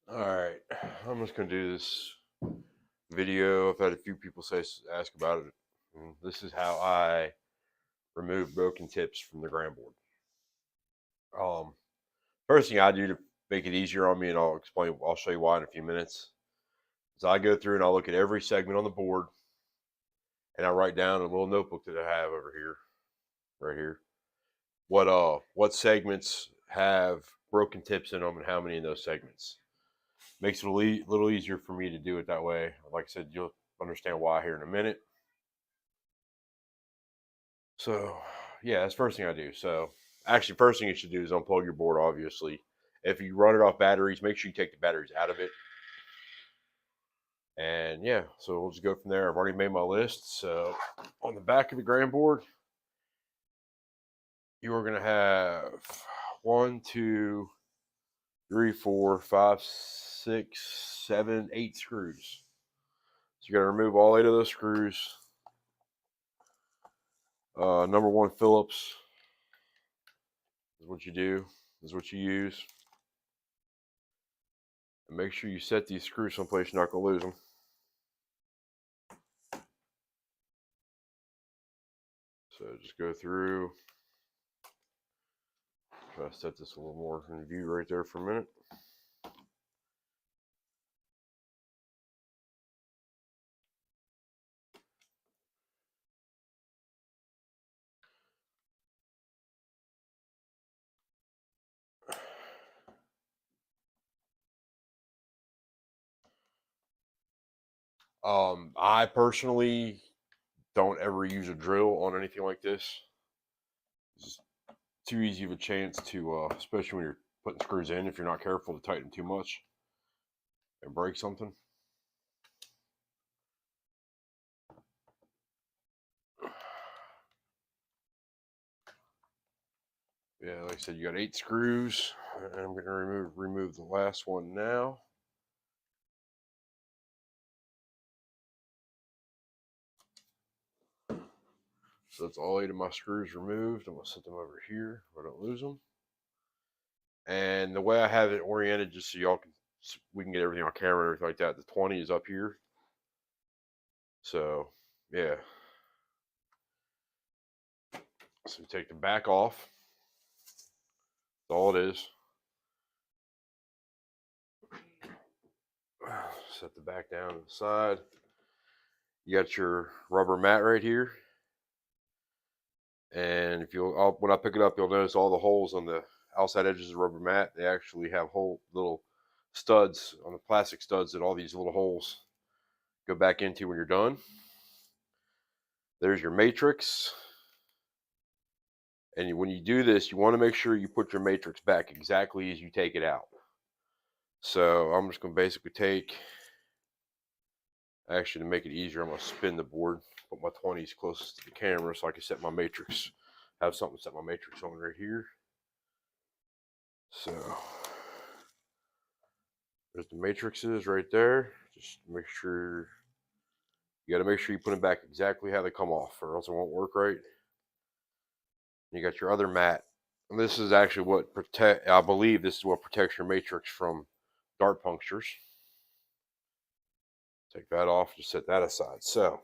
Alright, I'm just going to do this video. I've had a few people ask about it. This is how I remove broken tips from the granboard. First thing I do to make it easier on me, and I'll show you why in a few minutes, is I go through and I'll look at every segment on the board, and I write down in a little notebook that I have over here, right here, what segments have broken tips in them and how many in those segments. Makes it a little easier for me to do it that way. Like I said, you'll understand why here in a minute. So, yeah, that's the first thing I do. So, actually, first thing you should do is unplug your board, obviously. If you run it off batteries, make sure you take the batteries out of it. And yeah, so we'll just go from there. I've already made my list. So, on the back of the granboard, you are going to have 1, 2, 3, 4, 5, 6, 7, 8 screws. So, you got to remove all 8 of those screws. Number 1 Phillips is what you do, is what you use. And make sure you set these screws someplace you're not going to lose them. So just go through, try to set this a little more in view right there for a minute. I personally don't ever use a drill on anything like this. It's just too easy of a chance to, especially when you're putting screws in, if you're not careful to tighten them too much and break something. Yeah, like I said, you got 8 screws, and I'm going to remove the last one now. So that's all 8 of my screws removed. I'm going to set them over here so I don't lose them. And the way I have it oriented, just so y'all can, we can get everything on camera and everything like that, the 20 is up here. So, yeah. So take the back off. That's all it is. Set the back down to the side. You got your rubber mat right here. And if you'll, when I pick it up, you'll notice all the holes on the outside edges of the rubber mat. They actually have whole little studs on the plastic studs that all these little holes go back into when you're done. There's your matrix. And when you do this, you want to make sure you put your matrix back exactly as you take it out. So I'm just going to basically take, actually to make it easier, I'm going to spin the board, put my 20s closest to the camera so I can set my matrix, have something to set my matrix on right here. So there's the matrices right there. Just make sure, you got to make sure you put them back exactly how they come off, or else it won't work right. You got your other mat. And this is actually what I believe this is what protects your matrix from dart punctures. Take that off, just set that aside. So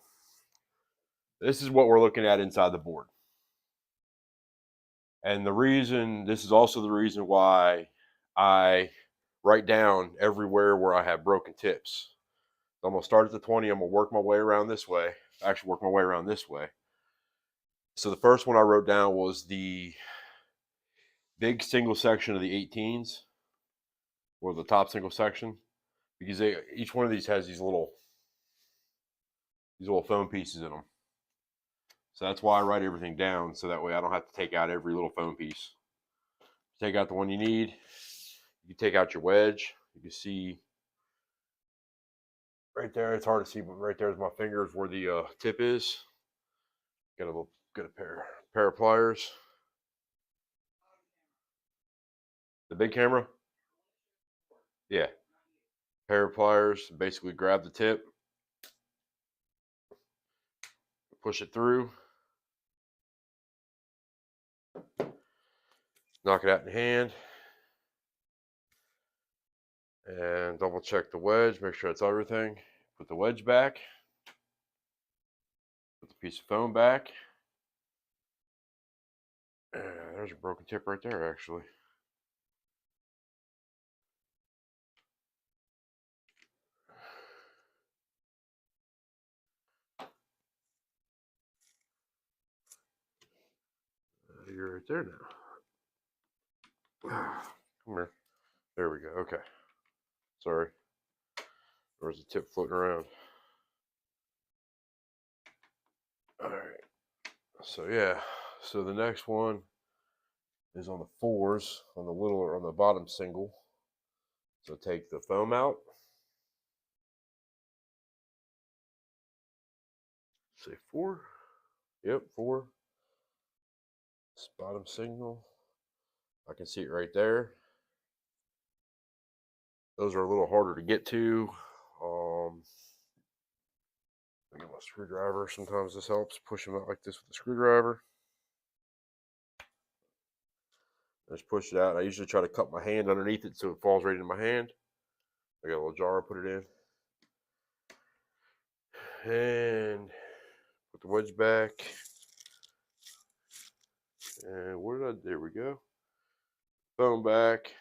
this is what we're looking at inside the board. And the reason, this is also the reason why I write down everywhere where I have broken tips. So I'm going to start at the 20. I'm going to work my way around this way. Actually, work my way around this way. So the first one I wrote down was the big single section of the 18s, or the top single section, because each one of these has these little foam pieces in them. So that's why I write everything down, so that way I don't have to take out every little foam piece. Take out the one you need. You can take out your wedge. You can see right there. It's hard to see, but right there is my fingers where the tip is. Get a pair of pliers. The big camera. Yeah. Pair of pliers. Basically grab the tip. Push it through. Knock it out in hand. And double check the wedge, make sure it's everything. Put the wedge back. Put the piece of foam back. And there's a broken tip right there, actually. You're right there now. Come here. There we go. Okay. Sorry. There was a tip floating around. All right. So yeah. So the next one is on the 4s, on the little or on the bottom single. So take the foam out. Say 4. Yep, 4. This bottom signal. I can see it right there. Those are a little harder to get to. I get my screwdriver. Sometimes this helps. Push them out like this with the screwdriver. Just push it out. I usually try to cut my hand underneath it so it falls right into my hand. I got a little jar, put it in. And put the wedge back. And where did I, there we go. Foam back.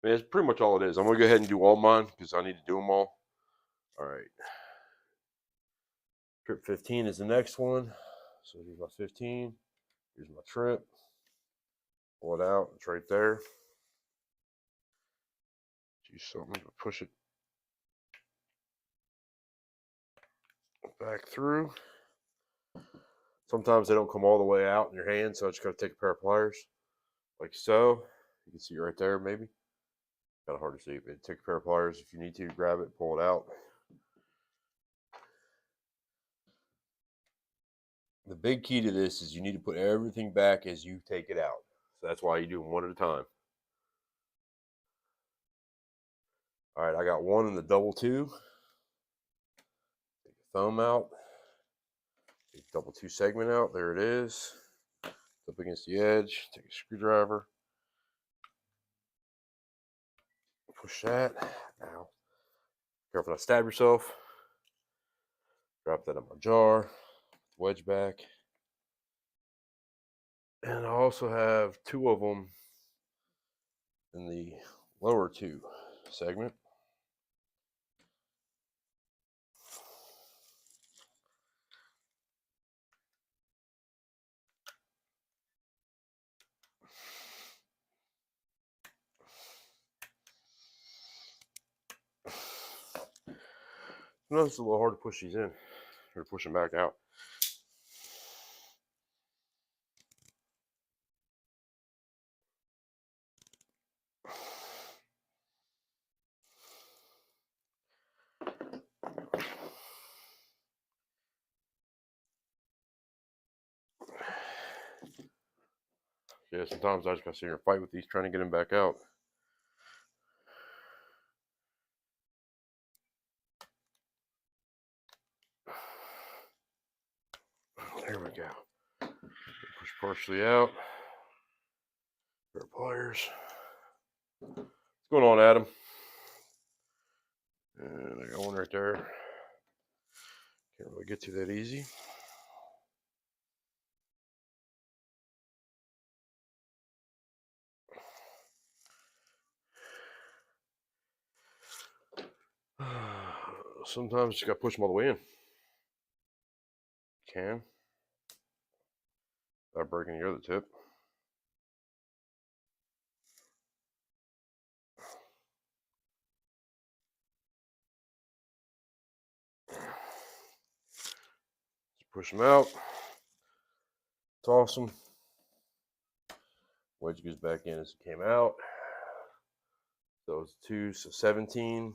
And that's pretty much all it is. I'm going to go ahead and do all mine because I need to do them all. All right. Trip 15 is the next one. So here's my 15. Here's my trip. Pull it out. It's right there. Use something to push it back through. Sometimes they don't come all the way out in your hand, so I just got to take a pair of pliers, like so. You can see it right there, maybe. Kind of hard to see, but take a pair of pliers if you need to. Grab it, pull it out. The big key to this is you need to put everything back as you take it out. So that's why you do them one at a time. All right, I got one in the double 2. Take the thumb out. Take the double 2 segment out. There it is. Up against the edge. Take a screwdriver. Push that. Now, careful not to stab yourself. Drop that in my jar. Wedge back. And I also have 2 of them in the lower 2 segment. Sometimes it's a little hard to push these in or push them back out. Yeah, sometimes I just gotta sit here and fight with these, trying to get them back out. There we go. Push partially out. Pair of pliers. What's going on, Adam? And I got one right there. Can't really get to that easy. Sometimes you just gotta push them all the way in. Can. Without breaking the other tip. Just push them out. Toss them. Wedge goes back in as it came out. Those 2, so 17.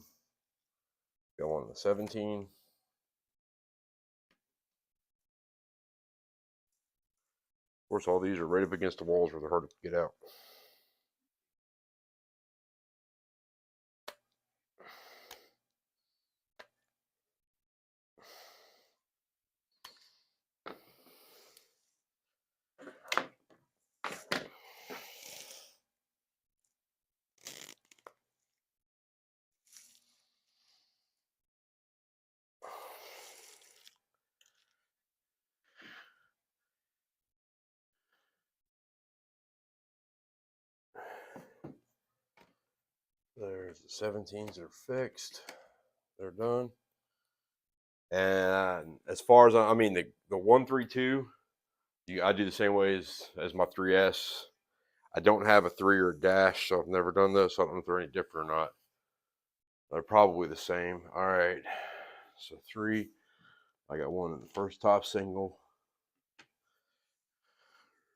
Go on the 17. Of course, all these are right up against the walls where they're hard to get out. There's the 17s that are fixed. They're done. And as far as I mean, the 132, I do the same way as my 3S. I don't have a 3 or a dash, so I've never done this. So I don't know if they're any different or not. They're probably the same. All right. So 3, I got one in the first top single,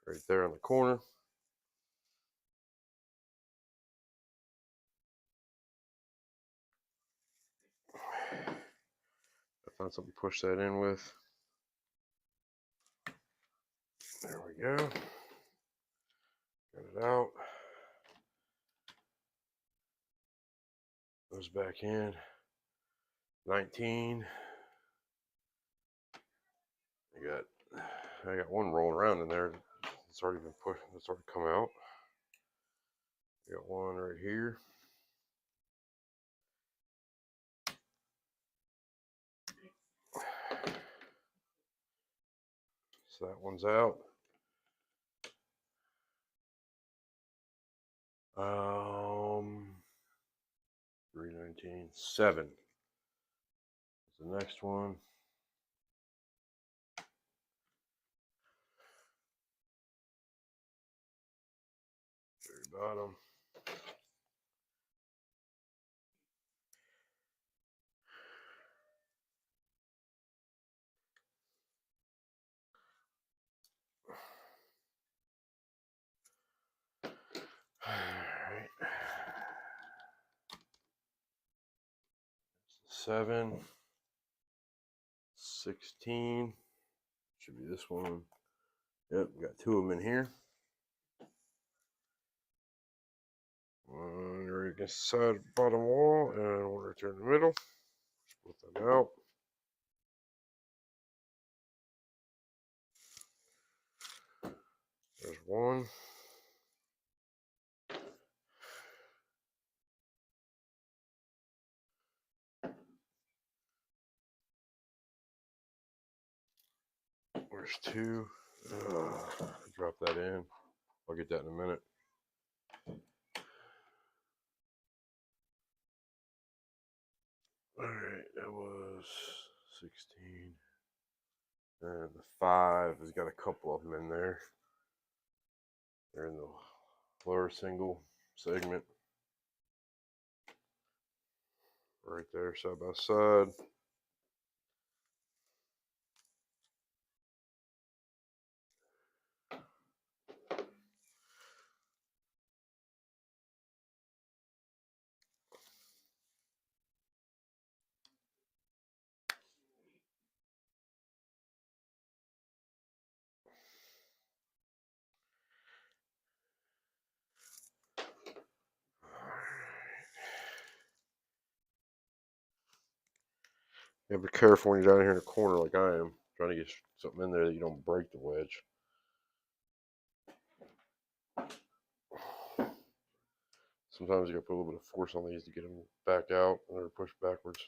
right there in the corner. I found something to push that in with. There we go. Get it out. Goes back in. 19. I got one rolling around in there. It's already been pushed. It's already come out. I got one right here. So that one's out. 319, 7 is the next one. Very bottom. All right. 7, 16. Should be this one. Yep, got 2 of them in here. One right against the side bottom wall, and one right there in the middle. Split them out. There's one. There's 2. Drop that in. I'll get that in a minute. All right, that was 16. And the 5 has got a couple of them in there. They're in the lower single segment. Right there, side by side. Yeah, be careful when you're down here in the corner like I am, trying to get something in there that you don't break the wedge. Sometimes you gotta put a little bit of force on these to get them back out and they're pushed backwards.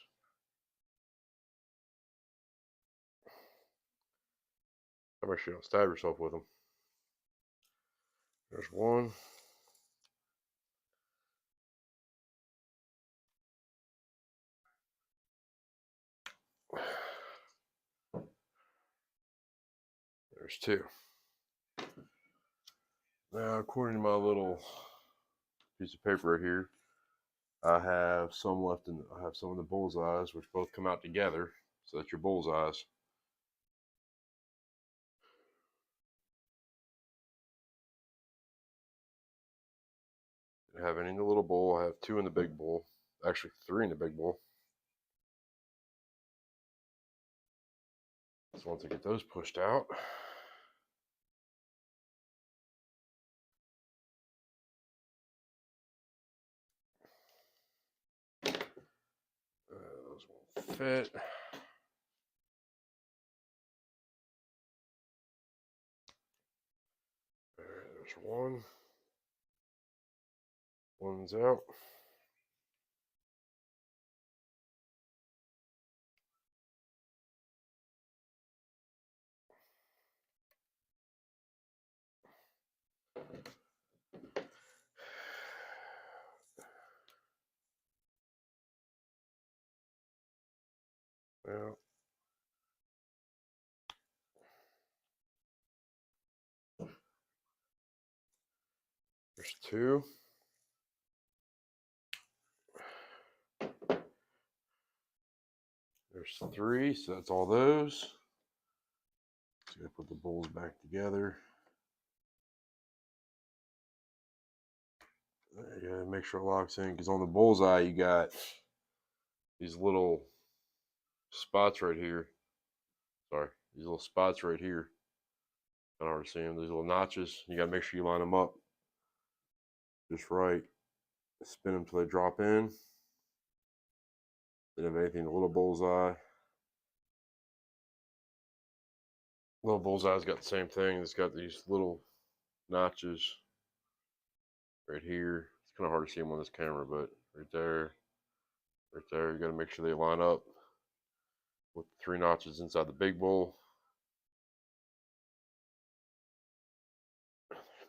Make sure you don't stab yourself with them. There's one. There's 2. Now, according to my little piece of paper right here, I have some left in. I have some of the bullseyes, which both come out together. So that's your bullseyes. I have any in the little bowl. I have 2 in the big bowl. Actually, 3 in the big bowl. So once I get those pushed out, those won't fit. There's one. One's out. Well, there's 2. There's 3, so that's all those. So I put the bowls back together. You gotta make sure it locks in, because on the bullseye you got these little spots right here. Sorry, these little spots right here. I don't already see them. These little notches. You gotta make sure you line them up just right. Spin them till they drop in. Then if anything, the little bullseye. Little bullseye's got the same thing. It's got these little notches right here. It's kind of hard to see them on this camera, but right there, you got to make sure they line up with 3 notches inside the big bowl.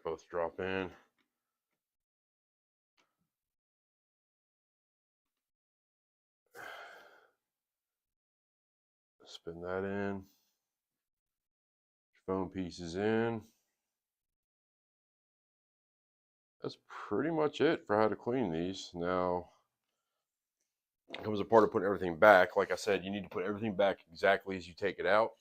Both drop in. Spin that in. Foam pieces in. That's pretty much it for how to clean these. Now comes a part of putting everything back. Like I said, you need to put everything back exactly as you take it out.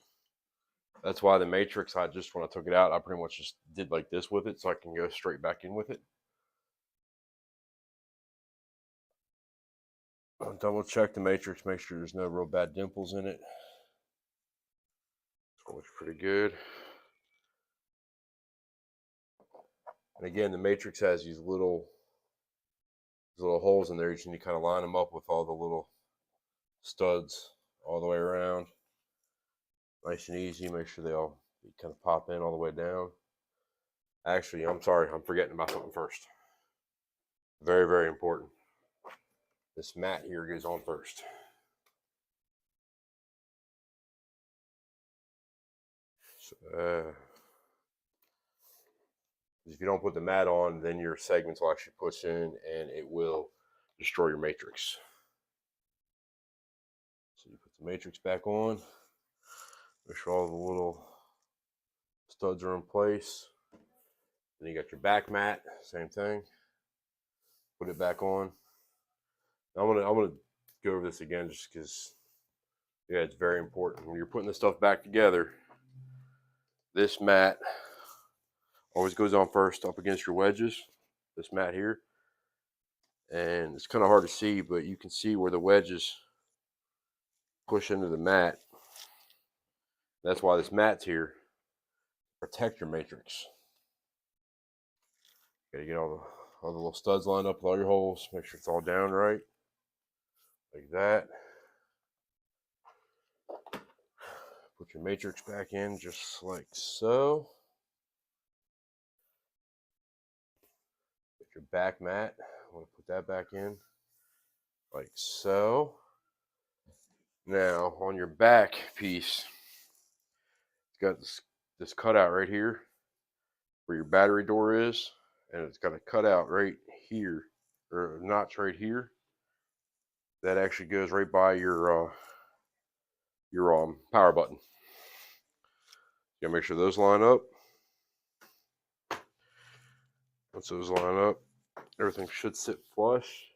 That's why the matrix, when I took it out, I pretty much just did like this with it so I can go straight back in with it. I'll double check the matrix, make sure there's no real bad dimples in it. It looks pretty good. And again, the matrix has these little holes in there. You just need to kind of line them up with all the little studs all the way around. Nice and easy. Make sure they all kind of pop in all the way down. Actually, I'm sorry, I'm forgetting about something first. Very, very important. This mat here goes on first. So, if you don't put the mat on, then your segments will actually push in and it will destroy your matrix. So you put the matrix back on. Make sure all the little studs are in place. Then you got your back mat, same thing. Put it back on. I'm gonna go over this again just because, yeah, it's very important. When you're putting this stuff back together, this mat always goes on first up against your wedges, this mat here. And it's kind of hard to see, but you can see where the wedges push into the mat. That's why this mat's here. Protect your matrix. Gotta get all the little studs lined up with all your holes. Make sure it's all down right. Like that. Put your matrix back in just like so. Get your back mat. I want to put that back in like so. Now on your back piece, it's got this cutout right here where your battery door is, and it's got a cutout right here, or a notch right here. That actually goes right by your power button. You gotta make sure those line up. Once those line up, everything should sit flush.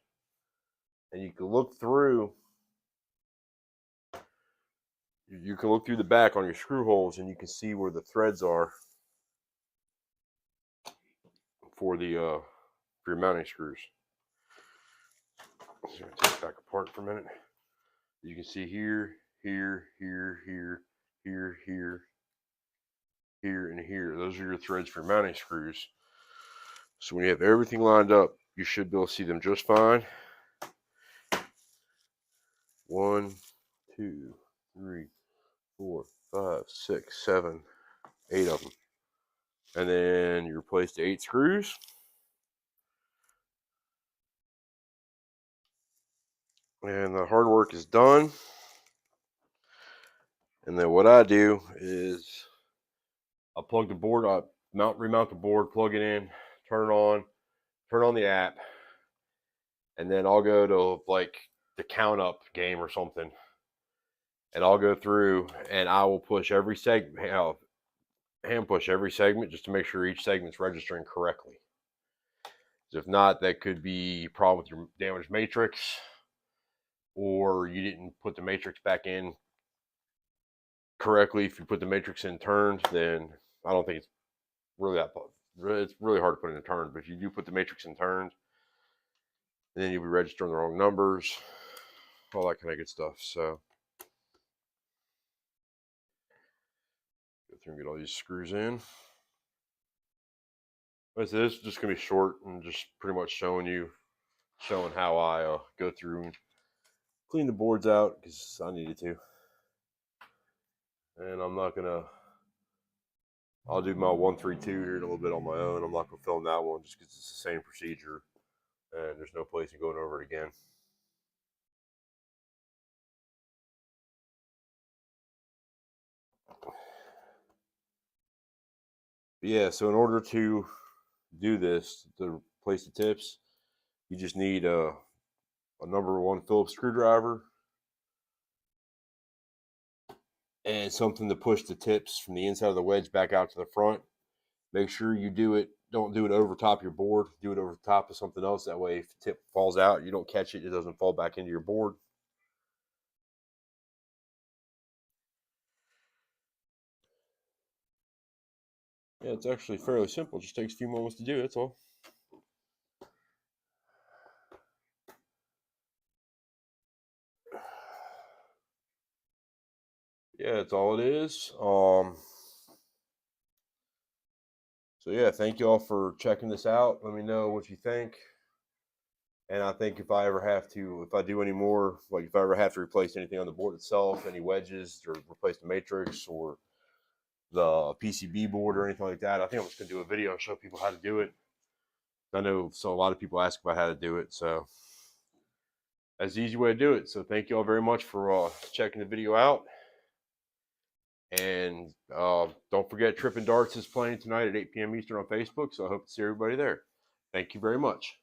And you can look through. You can look through the back on your screw holes, and you can see where the threads are for your mounting screws. So I'm gonna take it back apart for a minute. You can see here, here, here, here, here, here, here, and here. Those are your threads for mounting screws. So when you have everything lined up, you should be able to see them just fine. 1, 2, 3, 4, 5, 6, 7, 8 of them. And then you replace the 8 screws. And the hard work is done. And then what I do is I'll plug the board up, remount the board, plug it in, turn on the app, and then I'll go to like the count up game or something. and I'll go through and I will push every segment, hand push every segment just to make sure each segment's registering correctly. If not, that could be a problem with your damaged matrix, or you didn't put the matrix back in correctly. If you put the matrix in turned, then I don't think it's really that. It's really hard to put it in turned, but if you do put the matrix in turned, then you'll be registering the wrong numbers, all that kind of good stuff. So go through and get all these screws in. This is just gonna be short and just pretty much showing how I go through and clean the boards out because I needed to. And I'm not gonna. I'll do my 132 here in a little bit on my own. I'm not gonna film that one just because it's the same procedure, and there's no place in going over it again. Yeah, so in order to do this, to replace the tips, you just need a number 1 Phillips screwdriver and something to push the tips from the inside of the wedge back out to the front. Make sure you don't do it over top your board, do it over top of something else. That way if the tip falls out, you don't catch it, it doesn't fall back into your board. Yeah, it's actually fairly simple. It just takes a few moments to do, that's all. Yeah, that's all it is. So yeah, thank you all for checking this out. Let me know what you think. And I think if I do any more, like if I ever have to replace anything on the board itself, any wedges or replace the matrix or the PCB board or anything like that, I think I'm just gonna do a video and show people how to do it. I know a lot of people ask about how to do it, so that's the easy way to do it. So thank you all very much for checking the video out. And don't forget, Trippin' Darts is playing tonight at 8 p.m. Eastern on Facebook, so I hope to see everybody there. Thank you very much.